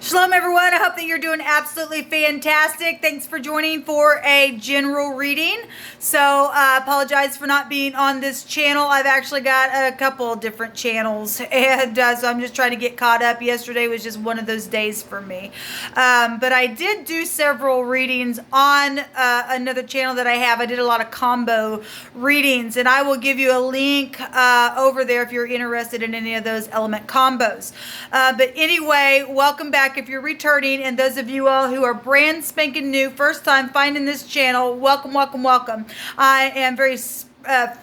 Shalom, everyone. I hope that you're doing absolutely fantastic. Thanks for joining for a general reading. So I apologize for not being on this channel. I've actually got a couple different channels, and so I'm just trying to get caught up. Yesterday was just one of those days for me. But I did do several readings on another channel that I have. I did a lot of combo readings, and I will give you a link over there if you're interested in any of those element combos. But anyway, welcome back if you're returning, and those of you all who are brand spanking new, first time finding this channel, welcome, welcome, welcome. I am very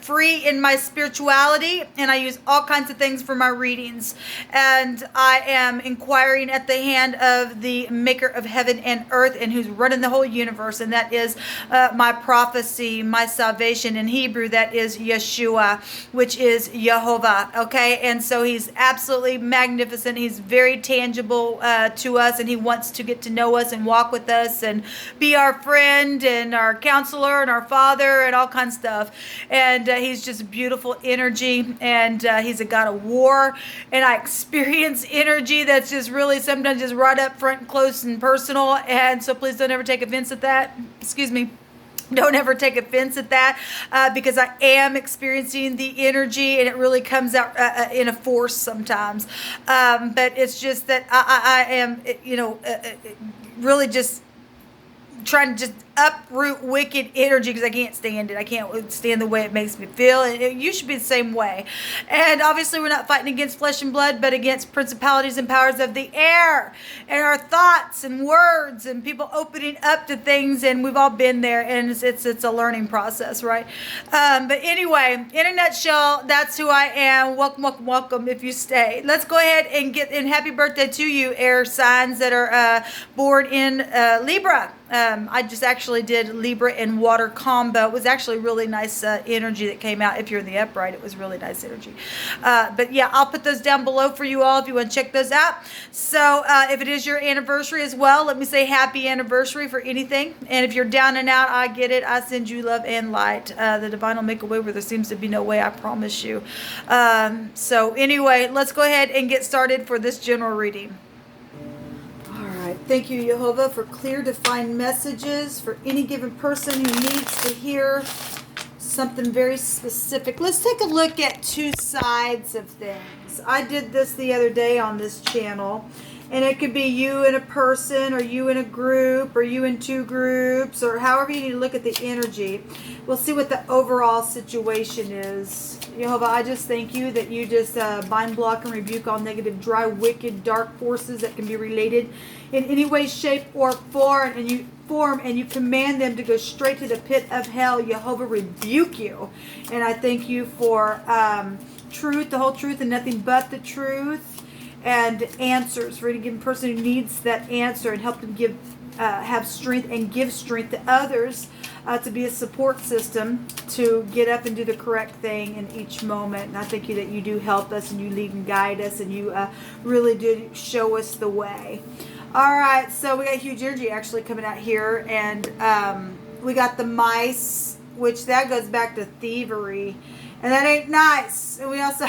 free in my spirituality, and I use all kinds of things for my readings, and I am inquiring at the hand of the maker of heaven and earth, and who's running the whole universe, and that is my prophecy, my salvation. In Hebrew, that is Yeshua, which is Jehovah. Okay, and so he's absolutely magnificent. He's very tangible to us, and he wants to get to know us and walk with us and be our friend and our counselor and our father and all kinds of stuff. And he's just beautiful energy, and he's a god of war, and I experience energy that's just really sometimes just right up front and close and personal, and so please don't ever take offense at that. Excuse me. Don't ever take offense at that, because I am experiencing the energy, and it really comes out in a force sometimes. But it's just that I am, really just trying to just uproot wicked energy, because I can't stand it. I can't stand the way it makes me feel. And you should be the same way. And obviously we're not fighting against flesh and blood, but against principalities and powers of the air, and our thoughts and words and people opening up to things. And we've all been there, and it's a learning process, right? But anyway, in a nutshell, that's who I am. Welcome, welcome, welcome if you stay. Let's go ahead and happy birthday to you, air signs that are born in Libra. I just actually did Libra and water combo. It was actually really nice energy that came out. If you're in the upright, it was really nice energy. But yeah, I'll put those down below for you all if you want to check those out. So if it is your anniversary as well, let me say happy anniversary for anything. And if you're down and out, I get it. I send you love and light. The divine will make a way where there seems to be no way, I promise you. So anyway, let's go ahead and get started for this general reading. Thank you, Jehovah, for clear, defined messages for any given person who needs to hear something very specific. Let's take a look at two sides of things. I did this the other day on this channel, and it could be you and a person, or you in a group, or you in two groups, or however you need to look at the energy. We'll see what the overall situation is. Jehovah, I just thank you that you just bind, block, and rebuke all negative, dry, wicked, dark forces that can be related in any way, shape, or form, and you command them to go straight to the pit of hell. Jehovah, rebuke you. And I thank you for truth, the whole truth, and nothing but the truth, and answers for any given person who needs that answer, and help them have strength and give strength to others to be a support system to get up and do the correct thing in each moment. And I thank you that you do help us, and you lead and guide us, and you really do show us the way. All right, so we got huge energy actually coming out here, and we got the mice, which that goes back to thievery, and that ain't nice. And we also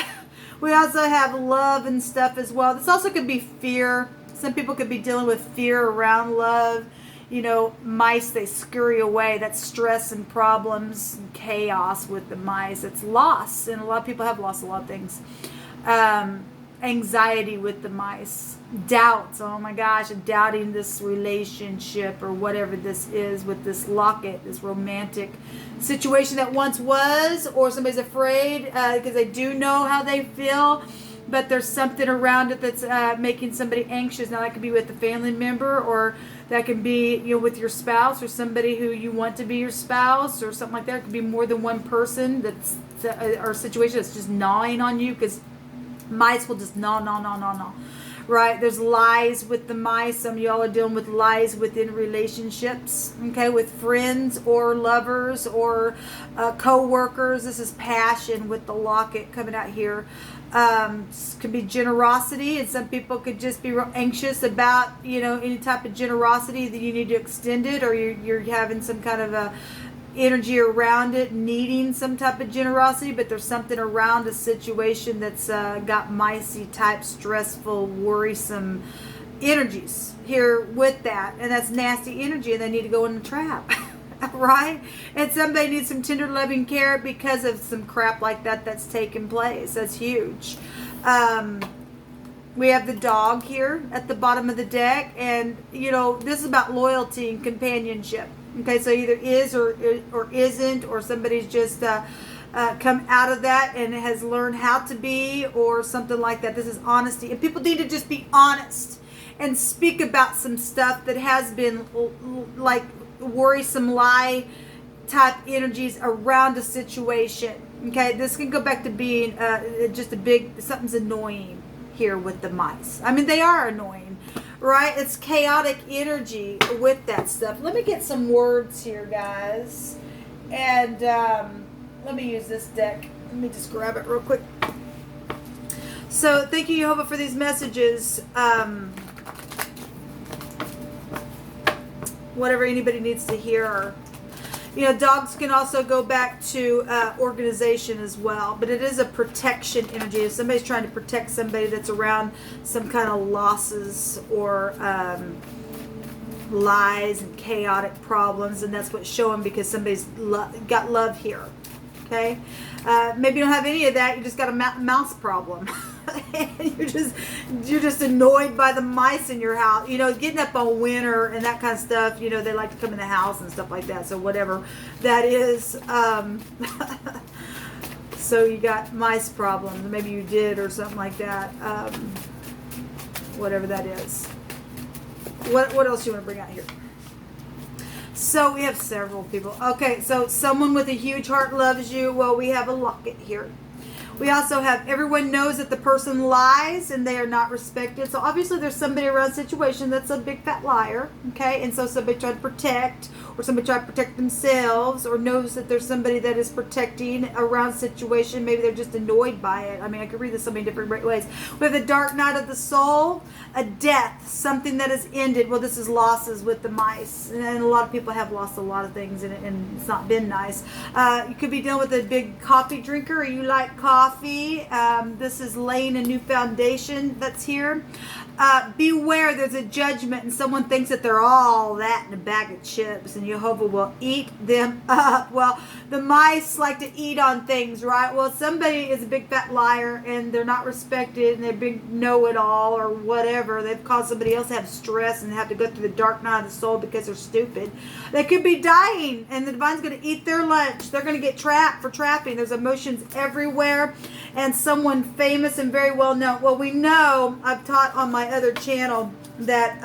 have love and stuff as well. This also could be fear. Some people could be dealing with fear around love. You know, mice, they scurry away. That's stress and problems and chaos with the mice. It's loss, and a lot of people have lost a lot of things. Anxiety with the mice. Doubts. Oh my gosh, doubting this relationship or whatever this is with this locket, this romantic situation that once was, or somebody's afraid because they do know how they feel, but there's something around it that's making somebody anxious. Now that could be with a family member, or that can be with your spouse, or somebody who you want to be your spouse, or something like that. It could be more than one person that's or a situation that's just gnawing on you, because mice will just gnaw. Right? There's lies with the mice. Some of y'all are dealing with lies within relationships, okay, with friends or lovers or co-workers. This is passion with the locket coming out here. Could be generosity, and some people could just be real anxious about, any type of generosity that you need to extend it, or you're having some kind of a energy around it, needing some type of generosity, but there's something around a situation that's got micey type, stressful, worrisome energies here with that, and that's nasty energy, and they need to go in the trap. Right? And somebody needs some tender loving care because of some crap like that that's taken place. That's huge. We have the dog here at the bottom of the deck, and you know, this is about loyalty and companionship. Okay, so either is or isn't, or somebody's just come out of that and has learned how to be, or something like that. This is honesty, and people need to just be honest and speak about some stuff that has been like worrisome lie type energies around a situation. Okay, this can go back to being just a big, something's annoying here with the mice. I mean, they are annoying, right? It's chaotic energy with that stuff. Let me get some words here, guys, and let me use this deck. Let me just grab it real quick. So thank you, Jehovah, for these messages. Whatever anybody needs to hear. You know, dogs can also go back to organization as well, but it is a protection energy. If somebody's trying to protect somebody that's around some kind of losses or lies and chaotic problems, and that's what's showing, because somebody's got love here. Okay, maybe you don't have any of that. You just got a mouse problem. And you're just annoyed by the mice in your house. You know, getting up on winter and that kind of stuff. You know, they like to come in the house and stuff like that. So whatever that is. So you got mice problems. Maybe you did, or something like that. Whatever that is. What else do you want to bring out here? So we have several people. Okay, so someone with a huge heart loves you. Well, we have a locket here. We also have everyone knows that the person lies and they are not respected. So obviously there's somebody around a situation that's a big fat liar. Okay, and so somebody tried to protect, or somebody tried to protect themselves, or knows that there's somebody that is protecting around a situation. Maybe they're just annoyed by it. I mean, I could read this so many different ways. We have the dark night of the soul, a death, something that has ended. Well, this is losses with the mice, and a lot of people have lost a lot of things, and it's not been nice. You could be dealing with a big coffee drinker, or you like coffee. This is laying a new foundation that's here. Beware, there's a judgment, and someone thinks that they're all that in a bag of chips, and Jehovah will eat them up. Well, the mice like to eat on things, right? Well, somebody is a big fat liar, and they're not respected, and they're big know-it-all or whatever. They've caused somebody else to have stress and have to go through the dark night of the soul because they're stupid. They could be dying, and the divine's going to eat their lunch. They're going to get trapped for trapping. There's emotions everywhere, and someone famous and very well known. Well, we know, I've taught on my other channel that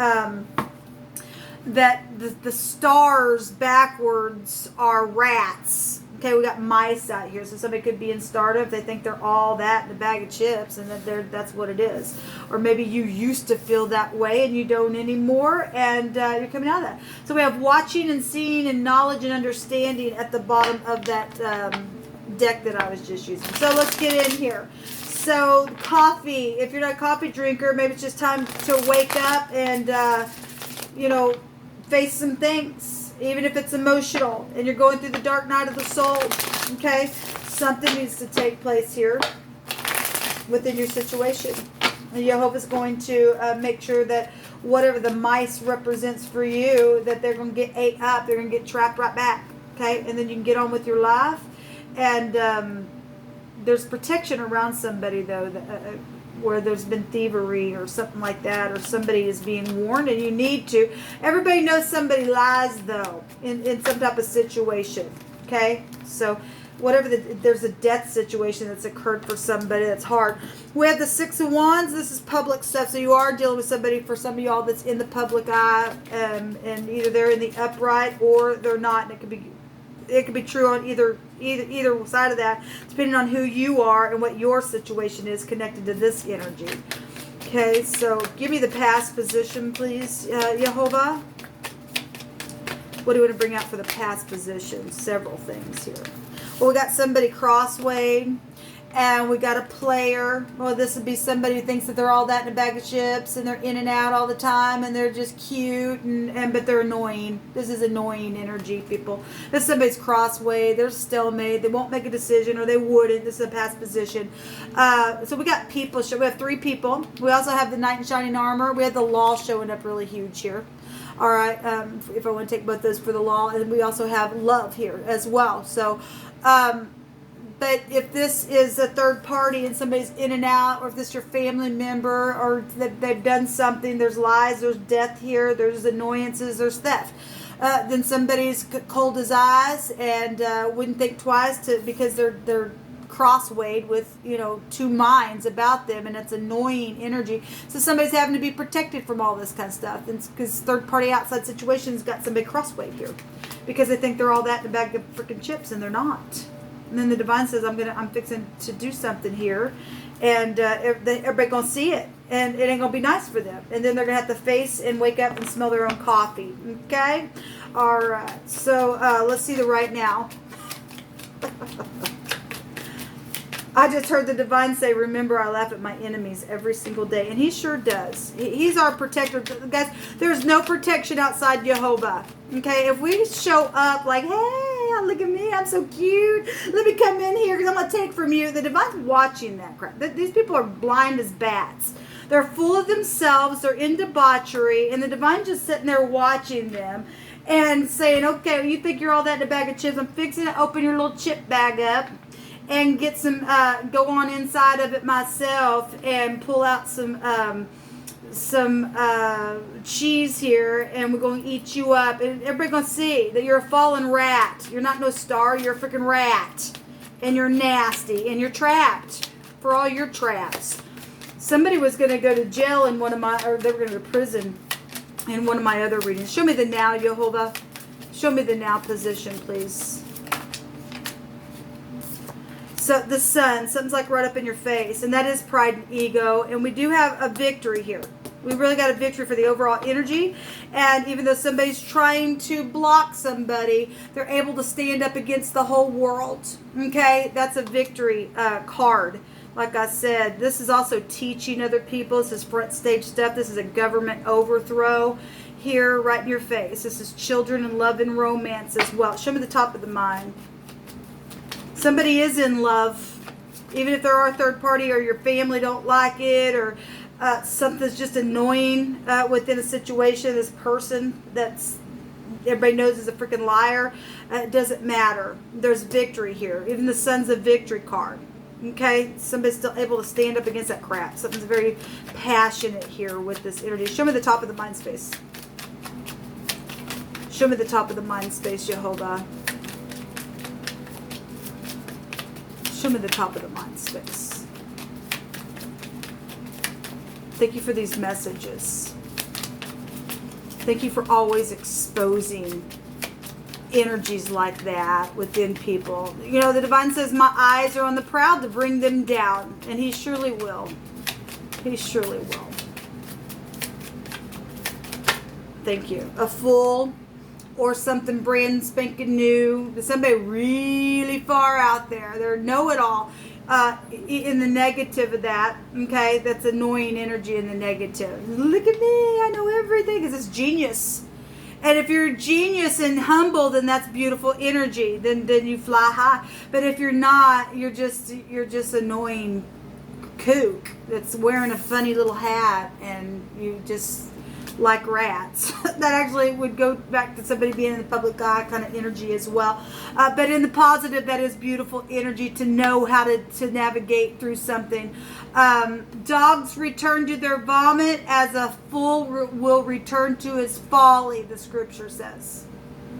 that the stars backwards are rats. Okay, we got mice out here, so somebody could be in startup. They think they're all that in a bag of chips, and that's what it is. Or maybe you used to feel that way and you don't anymore, and you're coming out of that. So we have watching and seeing and knowledge and understanding at the bottom of that deck that I was just using. So let's get in here. So coffee, if you're not a coffee drinker, maybe it's just time to wake up and, you know, face some things, even if it's emotional and you're going through the dark night of the soul. Okay, something needs to take place here within your situation. And Jehovah's going to make sure that whatever the mice represents for you, that they're going to get ate up, they're going to get trapped right back. Okay, and then you can get on with your life. And there's protection around somebody, though, where there's been thievery or something like that, or somebody is being warned, and you need to. Everybody knows somebody lies, though, in some type of situation. Okay, so whatever there's a death situation that's occurred for somebody that's hard. We have the Six of Wands. This is public stuff, so you are dealing with somebody, for some of y'all, that's in the public eye, and either they're in the upright or they're not, and it could be true on either side of that, depending on who you are and what your situation is connected to this energy. Okay, so give me the past position, please, Jehovah. What do you want to bring out for the past position? Several things here. Well, we got somebody crossway, And we got a player. Well, this would be somebody who thinks that they're all that in a bag of chips and they're in and out all the time and they're just cute and but they're annoying. This is annoying energy, people. This is somebody's crossway. They're stalemate. They won't make a decision, or they wouldn't. This is a past position. So we got people. We have 3 people. We also have the Knight in Shining Armor. We have the Law showing up really huge here. All right. If I want to take both those for the Law. And we also have Love here as well. So, but if this is a third party and somebody's in and out, or if this is your family member, or that they've done something, there's lies, there's death here, there's annoyances, there's theft. Then somebody's cold as ice and wouldn't think twice because they're crosswayed with 2 minds about them, and it's annoying energy. So somebody's having to be protected from all this kind of stuff, and because third party outside situations got somebody crosswayed here because they think they're all that in a bag of freaking chips, and they're not. And then the divine says, I'm fixing to do something here, and everybody gonna see it, and it ain't gonna be nice for them. And then they're gonna have to face and wake up and smell their own coffee. Okay, all right. So let's see the right now. I just heard the divine say, remember, I laugh at my enemies every single day. And he sure does. He's our protector. Guys, there's no protection outside Jehovah. Okay, if we show up like, hey, look at me, I'm so cute, let me come in here because I'm going to take from you. The divine's watching that crap. These people are blind as bats. They're full of themselves. They're in debauchery. And the divine's just sitting there watching them and saying, okay, well, you think you're all that in a bag of chips. I'm fixing to open your little chip bag up and get some, go on inside of it myself and pull out some cheese here, and we're going to eat you up, and everybody's going to see that you're a fallen rat. You're not no star, you're a freaking rat, and you're nasty, and you're trapped for all your traps. Somebody was going to go to jail in one of my, or they were going to go to prison in one of my other readings. Show me the now, Jehovah. Show me the now position, please. So the sun, something's like right up in your face, and that is pride and ego, and we do have a victory here. We really got a victory for the overall energy, and even though somebody's trying to block somebody, they're able to stand up against the whole world. Okay, that's a victory card. Like I said, this is also teaching other people. This is front stage stuff. This is a government overthrow here right in your face. This is children and love and romance as well. Show me the top of the mind. Somebody is in love, even if there are a third party or your family don't like it, or something's just annoying within a situation. This person that's everybody knows is a freaking liar. It doesn't matter. There's victory here. Even the sun's a victory card. Okay, somebody's still able to stand up against that crap. Something's very passionate here with this energy. Show me the top of the mind space. Show me the top of the mind space, Jehovah. Show me the top of the mind space. Thank you for these messages. Thank you for always exposing energies like that within people. You know, the divine says, my eyes are on the proud to bring them down. And he surely will. He surely will. Thank you. A fool or something brand spanking new. Somebody really far out there. They're know-it-all in the negative of that. Okay, that's annoying energy in the negative. Look at me, I know everything, because it's genius. And if you're genius and humble, then that's beautiful energy. Then you fly high. But if you're not, you're just annoying kook that's wearing a funny little hat, and you just like rats. That actually would go back to somebody being in the public eye kind of energy as well. But in the positive, that is beautiful energy to know how to navigate through something. Dogs return to their vomit as a fool will return to his folly, the scripture says.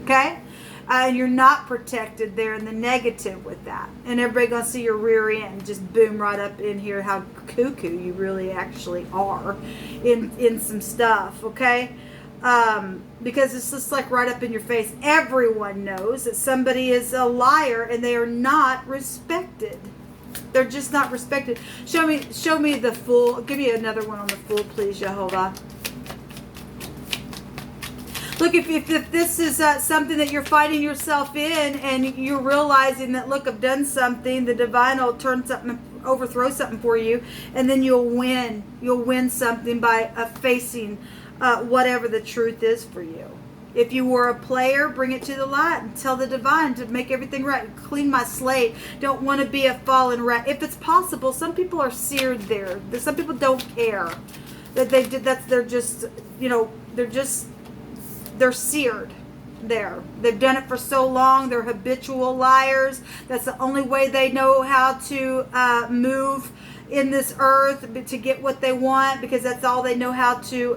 Okay? And you're not protected there in the negative with that. And everybody gonna see your rear end just boom right up in here, how cuckoo you really actually are in some stuff, okay? Because it's just like right up in your face. Everyone knows that somebody is a liar and they are not respected. They're just not respected. Show me the Fool. Give me another one on the Fool, please, Jehovah. Look, if this is something that you're finding yourself in, and you're realizing that, look, I've done something, the divine will turn something, overthrow something for you, and then you'll win. You'll win something by facing whatever the truth is for you. If you were a player, bring it to the light and tell the divine to make everything right. Clean my slate. Don't want to be a fallen rat. If it's possible, some people are seared there. Some people don't care that they did. They're just, you know, they're seared there. They've done it for so long. They're habitual liars. That's the only way they know how to move in this earth, to get what they want, because that's all they know how to.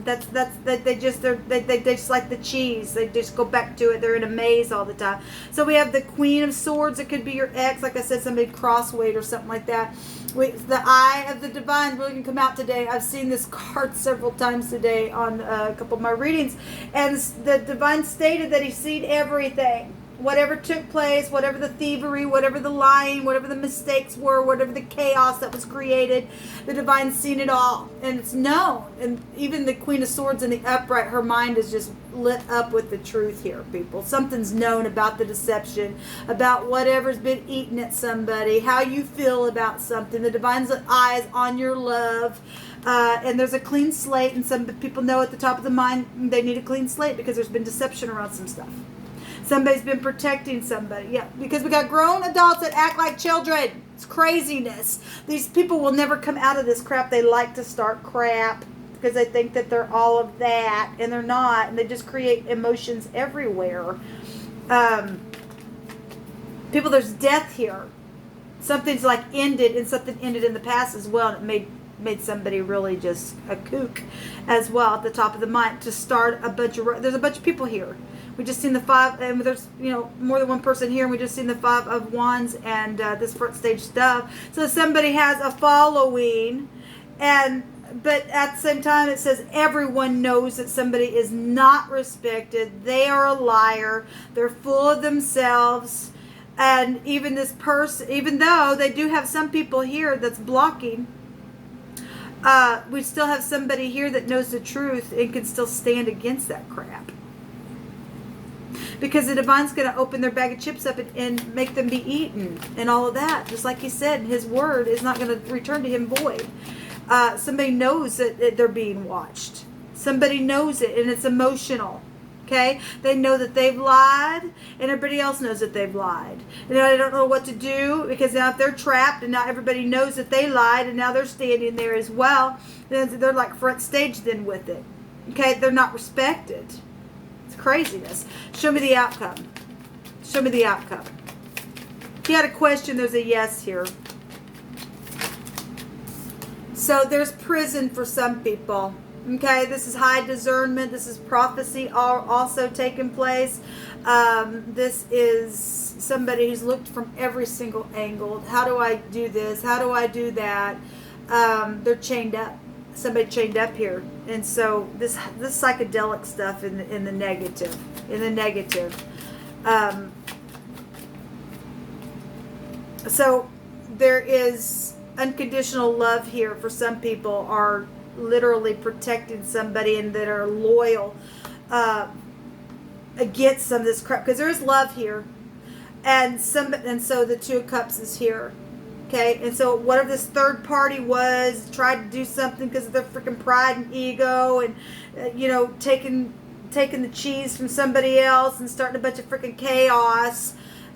They just like the cheese. They just go back to it. They're in a maze all the time. So we have the Queen of Swords. It could be your ex, like I said, somebody crossweight or something like that. The Eye of the Divine really can come out today. I've seen this card several times today on a couple of my readings, and the divine stated that he's seen everything. Whatever took place, whatever the thievery, whatever the lying, whatever the mistakes were, whatever the chaos that was created, the divine's seen it all, and it's known. And even the Queen of Swords in the upright, her mind is just lit up with the truth here, people. Something's known about the deception, about whatever's been eaten at somebody, how you feel about something. The divine's eyes on your love. And there's a clean slate, and some people know at the top of the mind they need a clean slate because there's been deception around some stuff. Somebody's been protecting somebody. Yeah, because we got grown adults that act like children. It's craziness. These people will never come out of this crap. They like to start crap because they think that they're all of that, and they're not. And they just create emotions everywhere. People, there's death here. Something's like ended, and something ended in the past as well. And it made somebody really just a kook as well at the top of the mind to start a bunch of. There's a bunch of people here. We just seen the Five, and there's, you know, more than one person here, and we just seen the Five of Wands and this front stage stuff. So somebody has a following, but at the same time it says everyone knows that somebody is not respected. They are a liar. They're full of themselves. And even this person, even though they do have some people here that's blocking, we still have somebody here that knows the truth and can still stand against that crap. Because the divine's going to open their bag of chips up and make them be eaten and all of that. Just like he said, his word is not going to return to him void. Somebody knows that they're being watched. Somebody knows it, and it's emotional. Okay? They know that they've lied, and everybody else knows that they've lied. And they don't know what to do, because now if they're trapped and now everybody knows that they lied, and now they're standing there as well, then they're like front stage then with it. Okay? They're not respected. Craziness. Show me the outcome. Show me the outcome. If you had a question, there's a yes here. So there's prison for some people. Okay, this is high discernment. This is prophecy also taking place. This is somebody who's looked from every single angle. How do I do this? How do I do that? They're chained up. Somebody chained up here, and so this psychedelic stuff in the negative, so there is unconditional love here for some people, are literally protecting somebody and that are loyal against some of this crap, because there is love here, and so the Two of Cups is here. Okay, and so whatever this third party was, tried to do something because of their freaking pride and ego, and you know, taking the cheese from somebody else and starting a bunch of freaking chaos.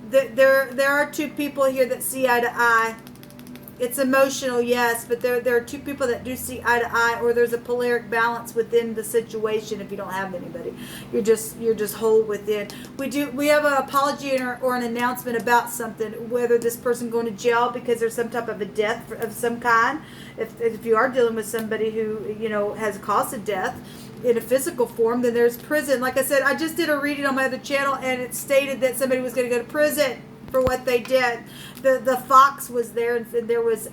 There are two people here that see eye to eye. It's emotional, yes, but there are two people that do see eye to eye, or there's a polaric balance within the situation. If you don't have anybody, you're just whole within. We have an apology or an announcement about something, whether this person going to jail because there's some type of a death of some kind. If you are dealing with somebody who, you know, has caused a death in a physical form, then there's prison. Like I said, I just did a reading on my other channel, and it stated that somebody was going to go to prison for what they did. The fox was there, and there was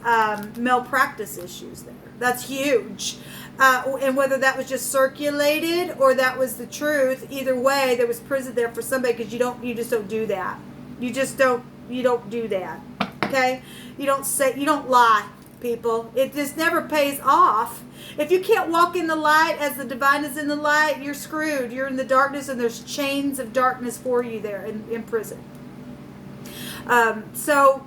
malpractice issues there. That's huge. And whether that was just circulated or that was the truth, either way, there was prison there for somebody, because you just don't do that. You don't do that. Okay? You don't lie. people. It just never pays off. If you can't walk in the light as the divine is in the light, you're screwed. You're in the darkness, and there's chains of darkness for you there in prison. So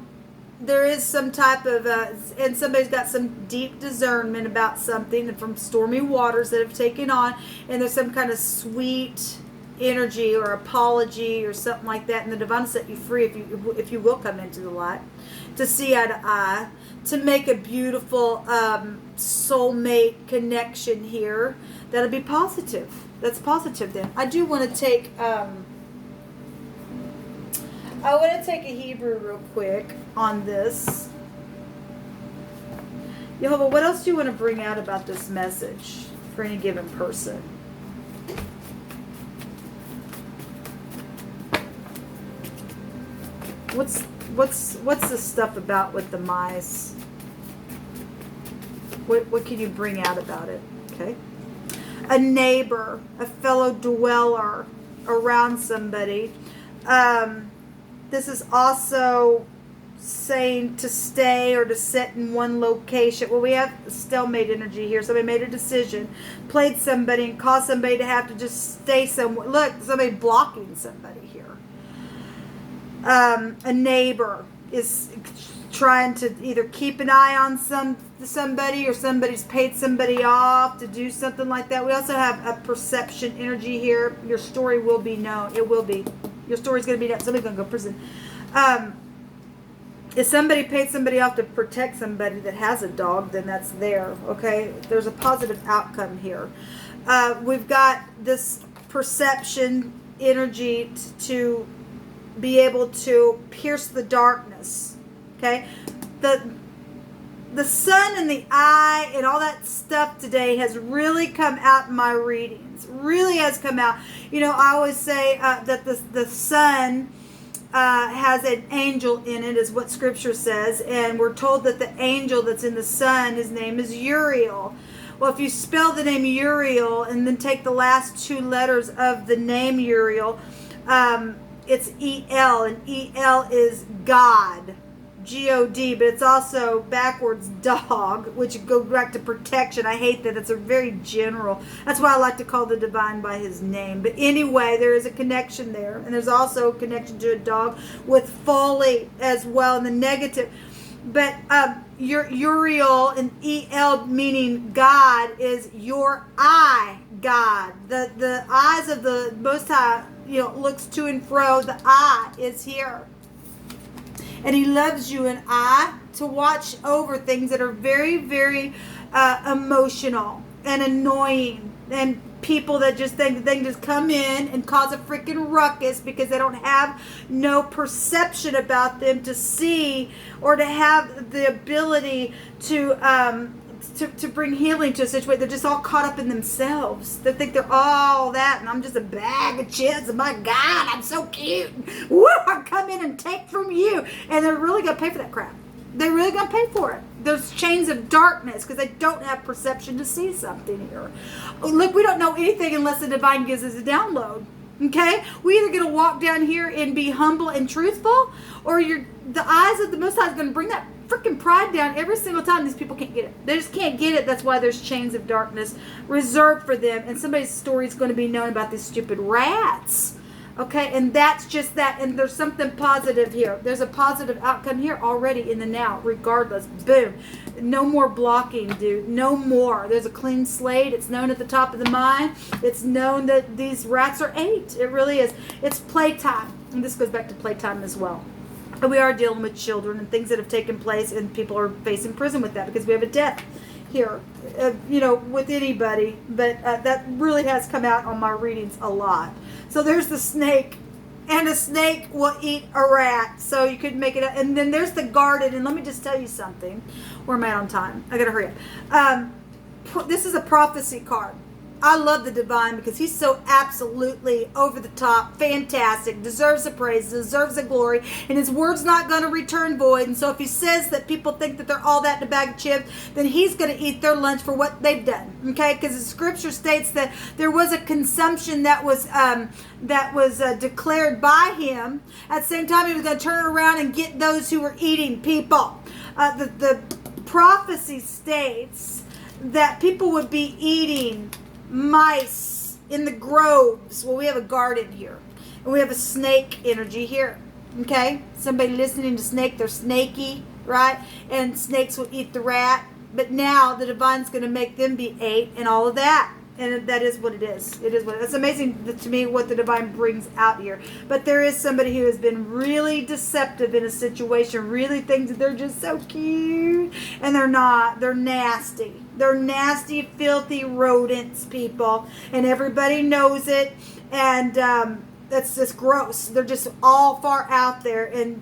there is some type of, and somebody's got some deep discernment about something from stormy waters that have taken on, and there's some kind of sweet energy or apology or something like that, and the divine will set you free if you will come into the light, to see eye to eye, to make a beautiful soulmate connection here. That'll be positive. That's positive then. I do want to take a Hebrew real quick on this. Jehovah, what else do you want to bring out about this message for any given person? What's the stuff about with the mice? What can you bring out about it? Okay. A neighbor, a fellow dweller around somebody. This is also saying to stay or to sit in one location. Well, we have stalemate energy here. Somebody made a decision, played somebody, and caused somebody to have to just stay somewhere. Look, somebody blocking somebody here. A neighbor is trying to either keep an eye on somebody, or somebody's paid somebody off to do something like that. We also have a perception energy here. Your story will be known. It will be. Your story's going to be known. Somebody's going to go to prison. If somebody paid somebody off to protect somebody that has a dog, then that's there. Okay? There's a positive outcome here. We've got this perception energy to be able to pierce the darkness. Okay? The sun and the eye and all that stuff today has really come out in my readings. Really has come out. You know, I always say that the sun has an angel in it, is what scripture says. And we're told that the angel that's in the sun, his name is Uriel. Well, if you spell the name Uriel and then take the last two letters of the name Uriel, it's E-L, and E-L is God. G-O-D, but it's also backwards dog, which goes back to protection. I hate that. It's a very general. That's why I like to call the divine by his name. But anyway, there is a connection there. And there's also a connection to a dog with folly as well in the negative. But Uriel and E-L meaning God is your eye, God. The eyes of the Most High, you know, looks to and fro. The eye is here. And he loves you and I to watch over things that are very, very emotional and annoying. And people that just think they can just come in and cause a freaking ruckus because they don't have no perception about them to see or to have the ability to bring healing to a situation. They're just all caught up in themselves. They think they're all that, and I'm just a bag of chips, and my God, I'm so cute. Woo, I come in and take from you. And they're really going to pay for that crap. They're really going to pay for it. There's chains of darkness because they don't have perception to see something here. Look, we don't know anything unless the divine gives us a download. Okay? We either going to walk down here and be humble and truthful, or the eyes of the Most High is going to bring that freaking pride down every single time. These people can't get it. They just can't get it. That's why there's chains of darkness reserved for them. And somebody's story is going to be known about these stupid rats. Okay? And that's just that. And there's something positive here. There's a positive outcome here already in the now, regardless. Boom. No more blocking, dude. No more. There's a clean slate. It's known at the top of the mind. It's known that these rats are ate. It really is. It's playtime. And this goes back to playtime as well. And we are dealing with children and things that have taken place, and people are facing prison with that because we have a death here, you know, with anybody. But that really has come out on my readings a lot. So there's the snake, and a snake will eat a rat. So you could make it up. And then there's the guarded. And let me just tell you something. Where am I on time? I got to hurry up. This is a prophecy card. I love the divine because he's so absolutely over the top, fantastic, deserves the praise, deserves the glory, and his word's not going to return void. And so if he says that people think that they're all that in a bag of chips, then he's going to eat their lunch for what they've done. Okay? Because the scripture states that there was a consumption that was declared by him. At the same time, he was going to turn around and get those who were eating people. The prophecy states that people would be eating mice in the groves. Well, we have a garden here, and we have a snake energy here. Okay, somebody listening to snake, they're snaky, right? And snakes will eat the rat, but now the divine's going to make them be ate and all of that. And that is what it is. It is what it is. It's amazing to me what the divine brings out here. But there is somebody who has been really deceptive in a situation, really thinks that they're just so cute. And they're not. They're nasty. They're nasty, filthy rodents, people. And everybody knows it. And that's just gross. They're just all far out there. And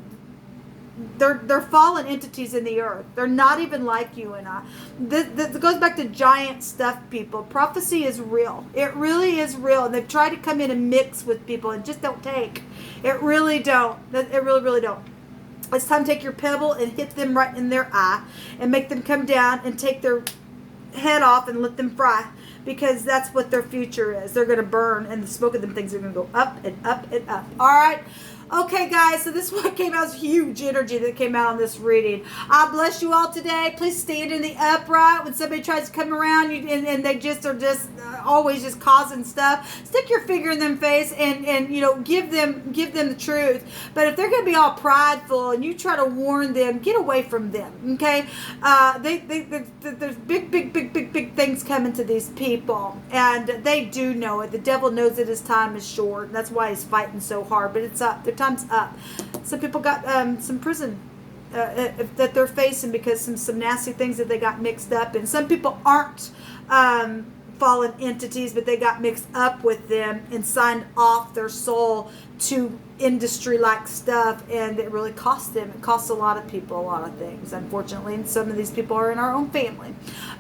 they're fallen entities in the earth. They're not even like you and I. This goes back to giant stuff, people. Prophecy is real. It really is real. And they've tried to come in and mix with people and just don't take. It really don't. It really, really don't. It's time to take your pebble and hit them right in their eye and make them come down and take their head off and let them fry. Because that's what their future is. They're going to burn, and the smoke of them things are going to go up and up and up. All right? Okay, guys, so this is what came out. It's huge energy that came out on this reading. I bless you all today. Please stand in the upright when somebody tries to come around you and they just are just always just causing stuff. Stick your finger in their face and you know, give them the truth. But if they're going to be all prideful and you try to warn them, get away from them, okay? There's big things coming to these people, and they do know it. The devil knows that his time is short, and that's why he's fighting so hard. But it's up. Their time's up. Some people got some prison that they're facing because some nasty things that they got mixed up in. Some people aren't fallen entities, but they got mixed up with them and signed off their soul to industry-like stuff, and it really cost them. It costs a lot of people a lot of things, unfortunately, and some of these people are in our own family.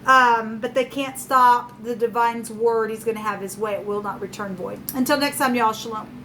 But they can't stop the divine's word. He's going to have his way. It will not return void. Until next time, y'all, shalom.